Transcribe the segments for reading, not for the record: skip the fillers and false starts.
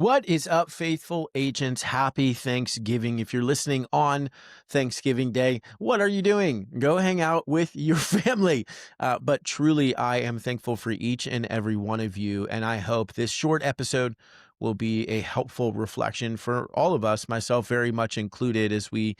What is up, faithful agents? Happy Thanksgiving. If you're listening on Thanksgiving Day, what are you doing? Go hang out with your family. But truly, I am thankful for each and every one of you. And I hope this short episode will be a helpful reflection for all of us, myself very much included, as we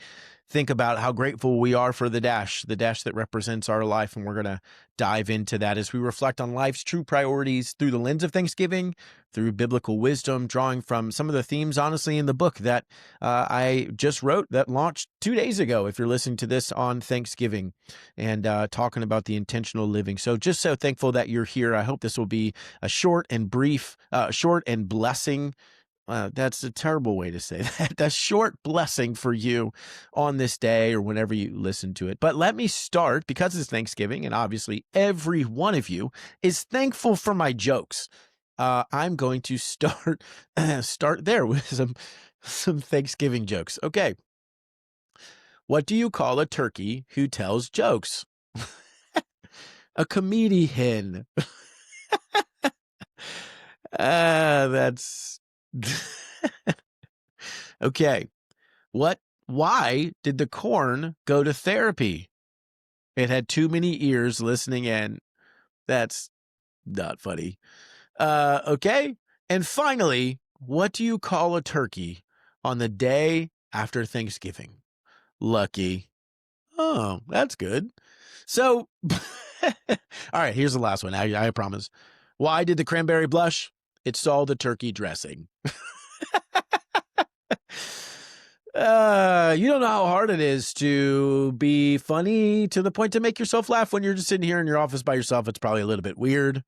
think about how grateful we are for the dash that represents our life. And we're going to dive into that as we reflect on life's true priorities through the lens of Thanksgiving, through biblical wisdom, drawing from some of the themes, honestly, in the book that I just wrote that launched 2 days ago, if you're listening to this on Thanksgiving, and talking about the intentional living. So just so thankful that you're here. I hope this will be a short and brief, short and blessing. That's a terrible way to say that. A short blessing for you on this day or whenever you listen to it. But let me start, because it's Thanksgiving, and obviously every one of you is thankful for my jokes. I'm going to start there with some Thanksgiving jokes. Okay. What do you call a turkey who tells jokes? A comedian. That's okay. Why did the corn go to therapy? It had too many ears listening in. That's not funny. Okay. And finally, what do you call a turkey on the day after Thanksgiving? Lucky. Oh, that's good. So, all right, here's the last one. I promise. Why did the cranberry blush? It saw the turkey dressing. You don't know how hard it is to be funny to the point to make yourself laugh when you're just sitting here in your office by yourself. It's probably a little bit weird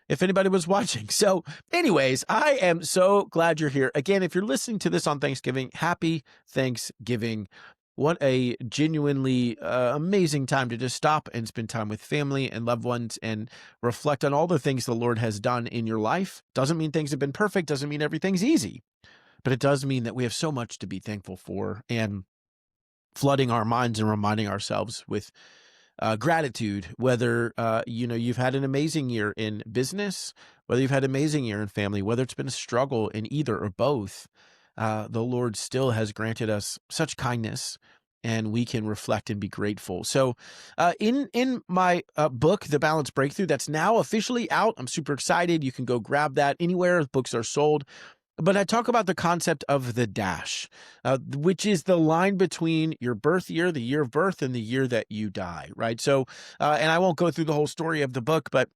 if anybody was watching. So anyways, I am so glad you're here. Again, if you're listening to this on Thanksgiving, happy Thanksgiving. What a genuinely amazing time to just stop and spend time with family and loved ones and reflect on all the things the Lord has done in your life. Doesn't mean things have been perfect. Doesn't mean everything's easy. But it does mean that we have so much to be thankful for, and flooding our minds and reminding ourselves with gratitude, whether you've had an amazing year in business, whether you've had an amazing year in family, whether it's been a struggle in either or both. The Lord still has granted us such kindness, and we can reflect and be grateful. So in my book, The Balanced Breakthrough, that's now officially out. I'm super excited. You can go grab that anywhere books are sold. But I talk about the concept of the dash, which is the line between your birth year, the year of birth, and the year that you die, right? So, and I won't go through the whole story of the book, but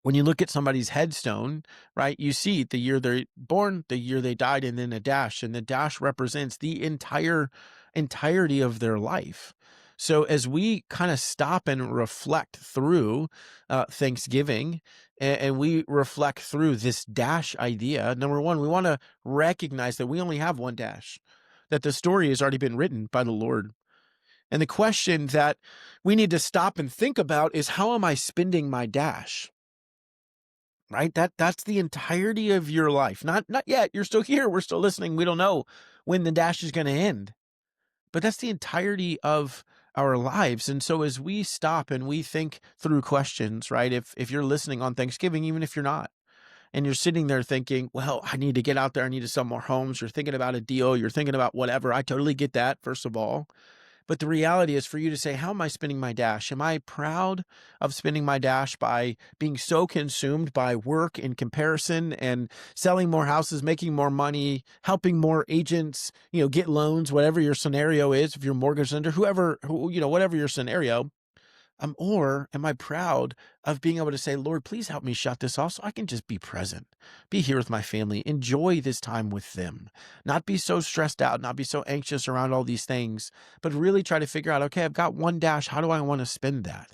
when you look at somebody's headstone, right, you see the year they're born, the year they died, and then a dash. And the dash represents the entirety of their life. So as we kind of stop and reflect through Thanksgiving, and we reflect through this dash idea, number one, we want to recognize that we only have one dash, that the story has already been written by the Lord. And the question that we need to stop and think about is, how am I spending my dash? Right? That's the entirety of your life. Not yet. You're still here. We're still listening. We don't know when the dash is going to end. But that's the entirety of our lives. And so as we stop and we think through questions, right? If you're listening on Thanksgiving, even if you're not, and you're sitting there thinking, well, I need to get out there. I need to sell more homes. You're thinking about a deal. You're thinking about whatever. I totally get that, first of all. But the reality is for you to say, how am I spending my dash? Am I proud of spending my dash by being so consumed by work in comparison and selling more houses, making more money, helping more agents, get loans, whatever your scenario is, if you're a mortgage lender, whatever your scenario. Or am I proud of being able to say, Lord, please help me shut this off so I can just be present, be here with my family, enjoy this time with them, not be so stressed out, not be so anxious around all these things, but really try to figure out, okay, I've got one dash. How do I want to spend that?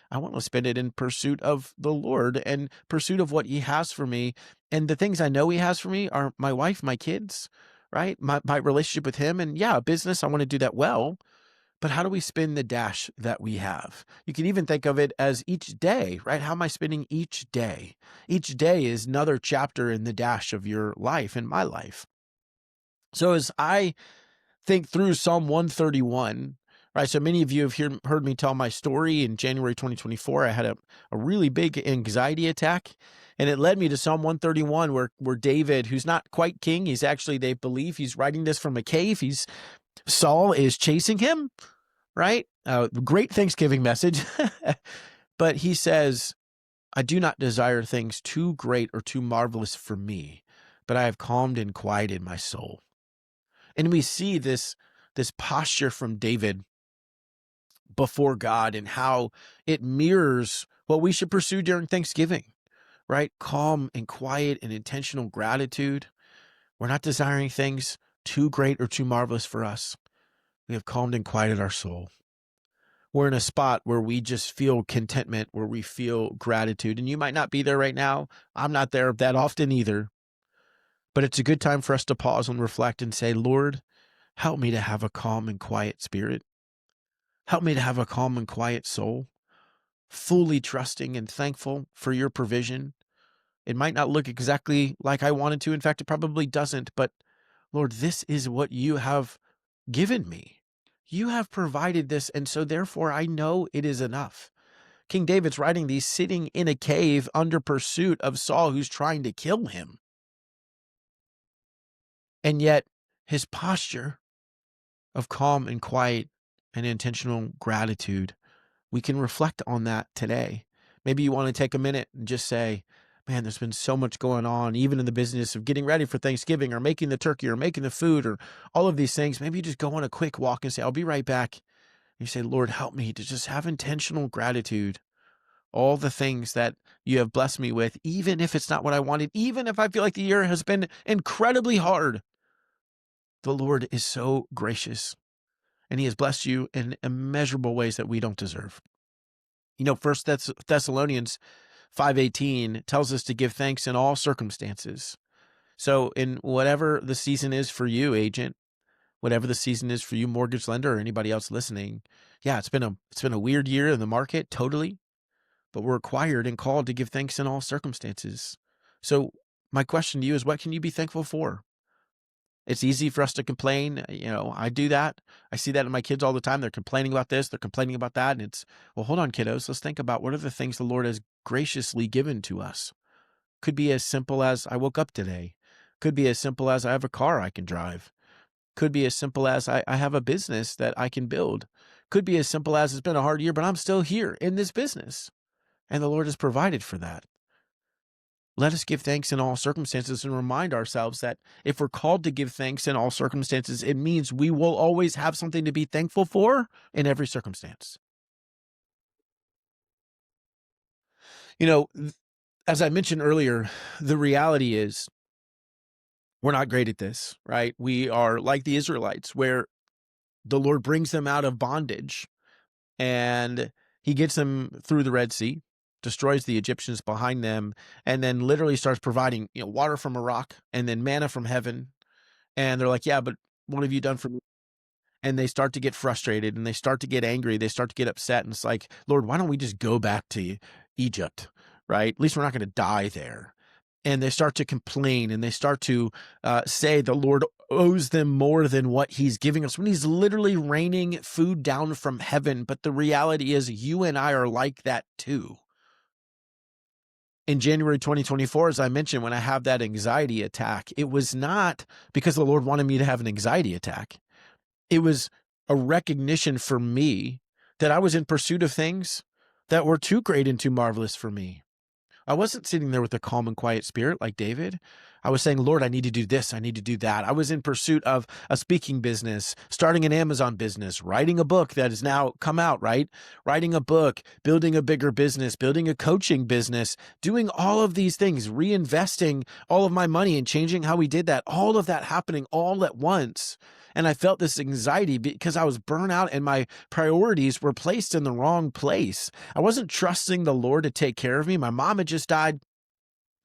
I want to spend it in pursuit of the Lord and pursuit of what he has for me. And the things I know he has for me are my wife, my kids, right? My relationship with him. And yeah, business, I want to do that well. But how do we spend the dash that we have? You can even think of it as each day, right? How am I spending each day? Each day is another chapter in the dash of your life and my life. So as I think through Psalm 131, right? So many of you have heard me tell my story. In January 2024, I had a really big anxiety attack, and it led me to Psalm 131, where David, who's not quite king, he's actually, they believe he's writing this from a cave. Saul is chasing him, right? Great Thanksgiving message. But he says, I do not desire things too great or too marvelous for me, but I have calmed and quieted my soul. And we see this posture from David before God and how it mirrors what we should pursue during Thanksgiving, right? Calm and quiet and intentional gratitude. We're not desiring things too great or too marvelous for us. We have calmed and quieted our soul. We're in a spot where we just feel contentment, where we feel gratitude. And you might not be there right now. I'm not there that often either. But it's a good time for us to pause and reflect and say, Lord, help me to have a calm and quiet spirit. Help me to have a calm and quiet soul, fully trusting and thankful for your provision. It might not look exactly like I wanted to. In fact, it probably doesn't. But Lord, this is what you have given me. You have provided this, and so therefore I know it is enough. King David's writing these sitting in a cave under pursuit of Saul, who's trying to kill him. And yet his posture of calm and quiet and intentional gratitude, we can reflect on that today. Maybe you want to take a minute and just say, man, there's been so much going on, even in the business of getting ready for Thanksgiving or making the turkey or making the food or all of these things. Maybe you just go on a quick walk and say, I'll be right back. And you say, Lord, help me to just have intentional gratitude. All the things that you have blessed me with, even if it's not what I wanted, even if I feel like the year has been incredibly hard, the Lord is so gracious and he has blessed you in immeasurable ways that we don't deserve. You know, First Thessalonians 5:18 tells us to give thanks in all circumstances. So in whatever the season is for you, agent, whatever the season is for you, mortgage lender, or anybody else listening, yeah, it's been a weird year in the market, totally, but we're required and called to give thanks in all circumstances. So my question to you is, what can you be thankful for? It's easy for us to complain. I do that. I see that in my kids all the time. They're complaining about this, they're complaining about that. And it's, well, hold on, kiddos. Let's think about what are the things the Lord has graciously given to us. Could be as simple as I woke up today. Could be as simple as I have a car I can drive. Could be as simple as I have a business that I can build. Could be as simple as it's been a hard year, but I'm still here in this business. And the Lord has provided for that. Let us give thanks in all circumstances and remind ourselves that if we're called to give thanks in all circumstances, it means we will always have something to be thankful for in every circumstance. As I mentioned earlier, the reality is we're not great at this, right? We are like the Israelites, where the Lord brings them out of bondage and he gets them through the Red Sea, destroys the Egyptians behind them, and then literally starts providing, water from a rock and then manna from heaven. And they're like, yeah, but what have you done for me? And they start to get frustrated and they start to get angry. They start to get upset. And it's like, Lord, why don't we just go back to Egypt, right? At least we're not going to die there. And they start to complain and they start to say the Lord owes them more than what he's giving us when he's literally raining food down from heaven. But the reality is you and I are like that too. In January 2024, as I mentioned, when I have that anxiety attack, it was not because the Lord wanted me to have an anxiety attack. It was a recognition for me that I was in pursuit of things that were too great and too marvelous for me. I wasn't sitting there with a calm and quiet spirit like David. I was saying, Lord, I need to do this. I need to do that. I was in pursuit of a speaking business, starting an Amazon business, writing a book that has now come out, right? Writing a book, building a bigger business, building a coaching business, doing all of these things, reinvesting all of my money and changing how we did that, all of that happening all at once. And I felt this anxiety because I was burnt out and my priorities were placed in the wrong place. I wasn't trusting the Lord to take care of me. My mom had just died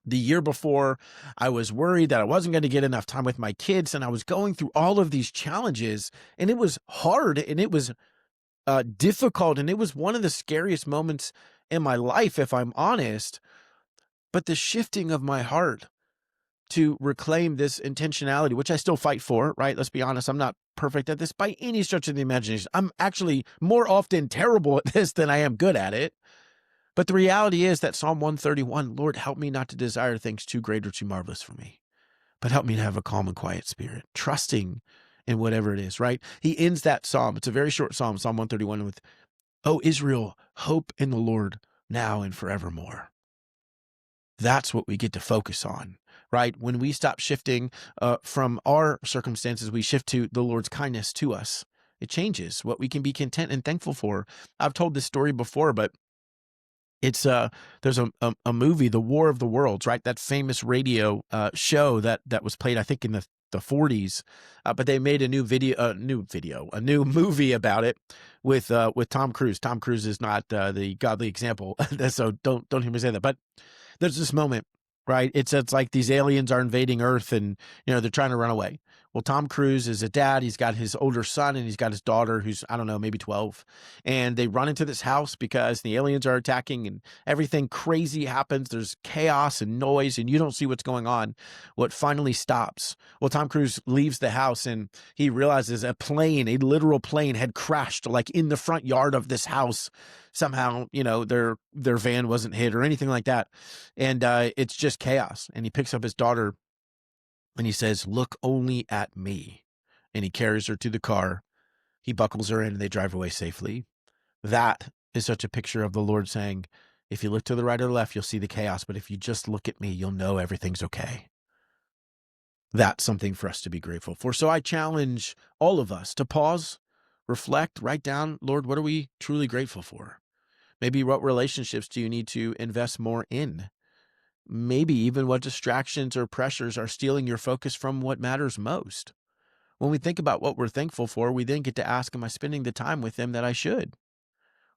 the year before. I was worried that I wasn't going to get enough time with my kids. And I was going through all of these challenges and it was hard and it was difficult. And it was one of the scariest moments in my life, if I'm honest. But the shifting of my heart to reclaim this intentionality, which I still fight for, right? Let's be honest. I'm not perfect at this by any stretch of the imagination. I'm actually more often terrible at this than I am good at it. But the reality is that Psalm 131, Lord, help me not to desire things too great or too marvelous for me, but help me to have a calm and quiet spirit, trusting in whatever it is, right? He ends that psalm. It's a very short psalm, Psalm 131, with, "O Israel, hope in the Lord now and forevermore." That's what we get to focus on, right? When we stop shifting from our circumstances, we shift to the Lord's kindness to us. It changes what we can be content and thankful for. I've told this story before, but it's there's a movie, The War of the Worlds, right? That famous radio show that was played, I think, in the 40s, but they made a new movie about it with Tom Cruise. Tom Cruise is not the godly example, so don't hear me say that. But there's this moment, right? It's like these aliens are invading Earth, and they're trying to run away. Well, Tom Cruise is a dad. He's got his older son, and he's got his daughter, who's, I don't know, maybe 12. And they run into this house because the aliens are attacking, and everything crazy happens. There's chaos and noise, and you don't see what's going on. What finally stops? Well, Tom Cruise leaves the house, and he realizes a literal plane, had crashed like in the front yard of this house. Somehow, their van wasn't hit or anything like that. And it's just chaos. And he picks up his daughter and he says, "Look only at me." And he carries her to the car. He buckles her in, and they drive away safely. That is such a picture of the Lord saying, if you look to the right or the left, you'll see the chaos. But if you just look at me, you'll know everything's okay. That's something for us to be grateful for. So I challenge all of us to pause, reflect, write down, Lord, what are we truly grateful for? Maybe what relationships do you need to invest more in? Maybe even what distractions or pressures are stealing your focus from what matters most. When we think about what we're thankful for, we then get to ask, am I spending the time with them that I should?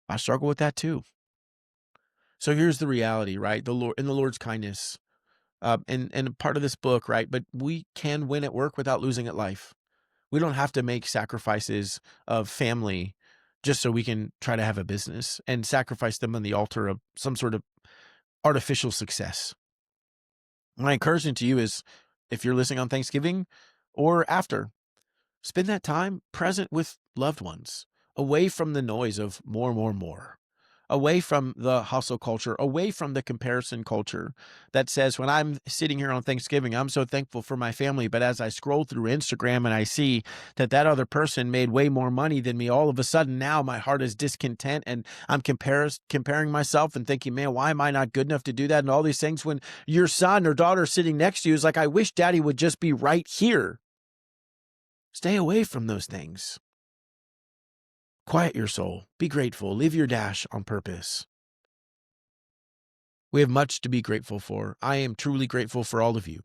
I struggle with that too. So here's the reality, right? The Lord, in the Lord's kindness, and part of this book, right? But we can win at work without losing at life. We don't have to make sacrifices of family just so we can try to have a business and sacrifice them on the altar of some sort of artificial success. My encouragement to you is, if you're listening on Thanksgiving or after, spend that time present with loved ones, away from the noise of more, more, more, away from the hustle culture, away from the comparison culture that says, when I'm sitting here on Thanksgiving, I'm so thankful for my family. But as I scroll through Instagram and I see that other person made way more money than me, all of a sudden now my heart is discontent, and I'm comparing myself and thinking, man, why am I not good enough to do that? And all these things, when your son or daughter sitting next to you is like, I wish daddy would just be right here. Stay away from those things. Quiet your soul. Be grateful. Live your dash on purpose. We have much to be grateful for. I am truly grateful for all of you.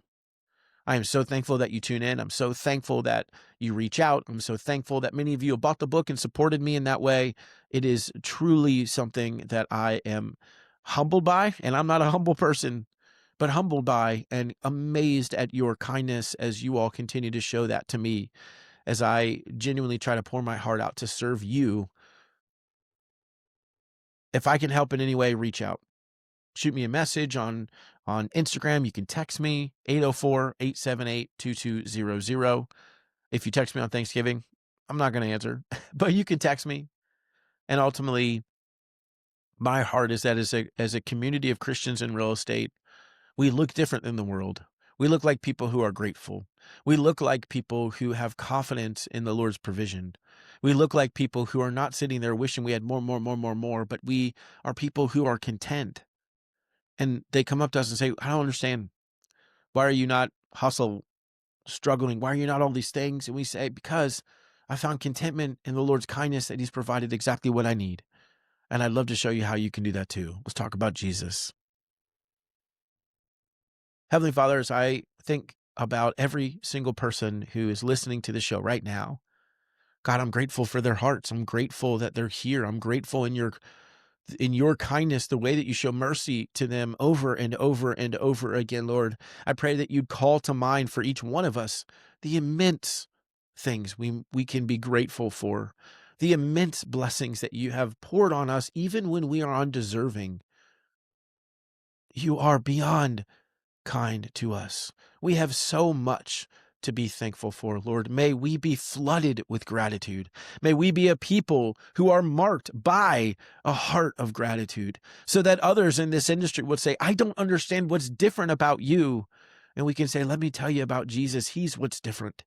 I am so thankful that you tune in. I'm so thankful that you reach out. I'm so thankful that many of you have bought the book and supported me in that way. It is truly something that I am humbled by, and I'm not a humble person, but humbled by and amazed at your kindness as you all continue to show that to me, as I genuinely try to pour my heart out to serve you. If I can help in any way, reach out. Shoot me a message on Instagram. You can text me, 804-878-2200. If you text me on Thanksgiving, I'm not going to answer, but you can text me. And ultimately, my heart is that as a community of Christians in real estate, we look different than the world. We look like people who are grateful. We look like people who have confidence in the Lord's provision. We look like people who are not sitting there wishing we had more, more, more, more, more, but we are people who are content. And they come up to us and say, I don't understand. Why are you not struggling? Why are you not all these things? And we say, because I found contentment in the Lord's kindness, that he's provided exactly what I need. And I'd love to show you how you can do that too. Let's talk about Jesus. Heavenly Father, as I think about every single person who is listening to the show right now, God, I'm grateful for their hearts. I'm grateful that they're here. I'm grateful in your kindness, the way that you show mercy to them over and over and over again, Lord. I pray that you'd call to mind for each one of us the immense things we can be grateful for, the immense blessings that you have poured on us, even when we are undeserving. You are beyond kind to us. We have so much to be thankful for, Lord. May we be flooded with gratitude. May we be a people who are marked by a heart of gratitude so that others in this industry would say, I don't understand what's different about you. And we can say, let me tell you about Jesus. He's what's different.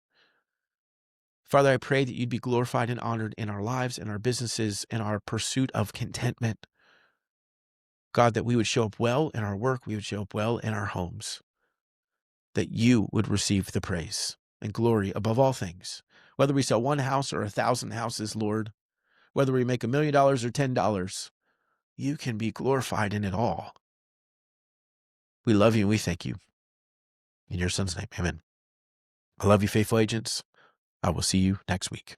Father, I pray that you'd be glorified and honored in our lives, in our businesses, in our pursuit of contentment. God, that we would show up well in our work, we would show up well in our homes, that you would receive the praise and glory above all things. Whether we sell one house or 1,000 houses, Lord, whether we make $1 million or $10, you can be glorified in it all. We love you and we thank you. In your son's name, amen. I love you, faithful agents. I will see you next week.